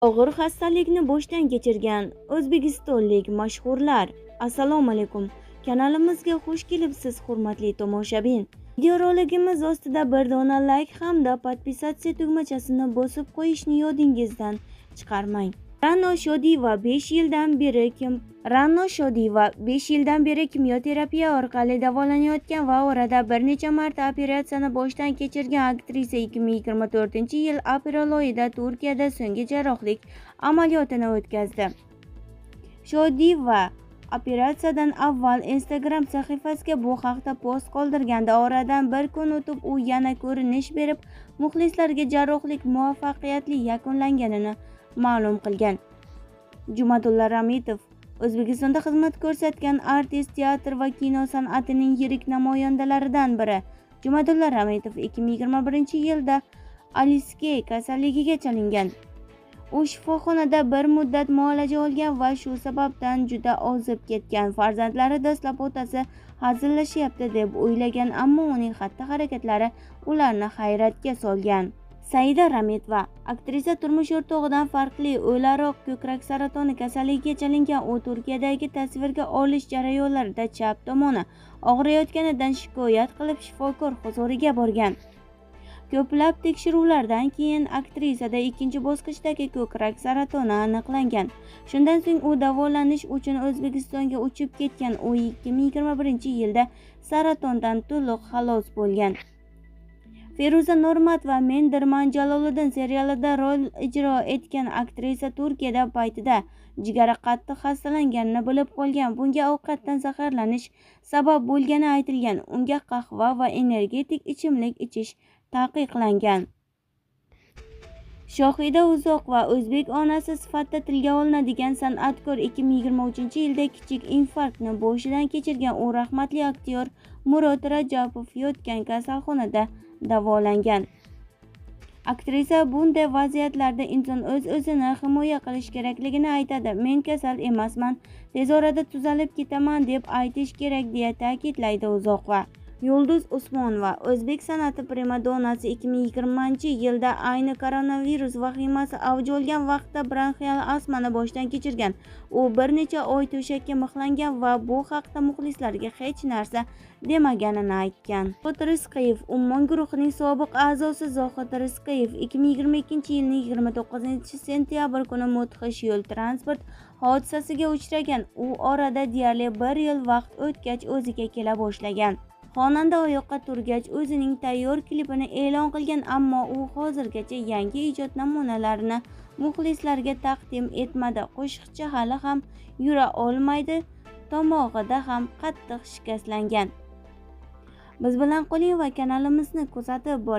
Og'ir xastalikni boshdan kechirgan o'zbekistonlik mashhurlar. Assalomu alaykum. Kanalimizga xush kelibsiz, hurmatli tomoshabin. Videorolikimiz ostida bir dona like hamda podpisatsiya tugmachasini bosib qo'yishni yodingizdan chiqarmang. Ra'no Shodiyeva 5 yildan beri kimyoterapiya orqali davolanayotgan va orada bir necha marta operatsiyani boshdan kechirgan aktrisa 2024-yil aprel oyida Turkiyada so'nggi jarrohlik amaliyotini o'tkazdi. Shodiyeva operatsiyadan avval Instagram sahifasiga bu haqda post qoldirganda, oradan bir kun o'tib u yana ko'rinish berib, muxlislarga jarrohlik muvaffaqiyatli yakunlanganini ma'lum qilgan. Jumatulla Rametov O'zbekistonda xizmat ko'rsatgan artist, teatr va kino san'atining yirik namoyandalaridan biri. Jumatulla Rametov 2021-yilda Alzheymer kasalligiga chalingan. U shifoxonada bir muddat muolaja olgan va shu sababdan juda ozib ketgan. Farzandlari dastlab otasi hazillashyapti deb o'ylagan, ammo uning xatti-harakatlari ularni hayratga solgan. Saida Rametova aktrisa turmush o'rtog'idan farqli o'laroq ko'krak saratoni kasalligiga chalingan. U Turkiyadagi tasvirga olish jarayonlarida chap tomoni og'riyotganidan shikoyat qilib shifokor huzuriga borgan. Ko'plab tekshiruvlardan keyin aktrisada ikkinchi bosqichdagi ko'krak saratoni aniqlangan. Shundan so'ng u davolanish uchun O'zbekistonga uchib ketgan. U 2021-yilda saratondan to'liq xalos bo'lgan. Feruza Normatova Men Dirman Jaloliddin serialida rol ijro etgan aktrisa Turkiyada paytida jigari qattiq xastalanganini bilib qolgan. Bunga ovqatdan zaharlanish sabab bo'lgani aytilgan. Unga qahva va energetik ichimlik ichish taqiqlangan. Shohida Uzoqova o'zbek onasi sifatida tilga olinadigan san'atkor 2023-yilda kichik infarktni boshidan kechirgan. U rahmatli aktyor Murod Rajabov yotgan kasalxonada davolangan. Aktrisa bunday vaziyatlarda inson o'z-o'zini himoya qilish kerakligini aytadi. Men kasal emasman, tez orada tuzalib ketaman deb aytish kerak, deya ta'kidlaydi Uzoqova. Yulduz Usmonova o'zbek san'ati primadonasi 2020-yilda ayni koronavirus vahimasi avj olgan vaqtda bronxial astmani boshdan kechirgan. U bir necha oy to'shakka mixlangan va bu haqda muxlislariga hech narsa demaganini aytgan. Zohid Rizqiyev Ummon guruhining sobiq a'zosi Zohid Rizqiyev 2022-yilning 29-sentyabr kuni mudhish yo'l transport hodisasiga uchragan. U orada deyarli 1 yil vaqt o'tgach o'ziga kela boshlagan. Xonanda oyoqqa turgach o'zining tayyor klipini e'lon qilgan, ammo u hozirgacha yangi ijod namunalarini muxlislarga taqdim etmadi. Qo'shiqchi hali ham yura olmaydi, tomog'ida ham qattiq shikastlangan. Biz bilan qoling va kanalimizni kuzatib boring.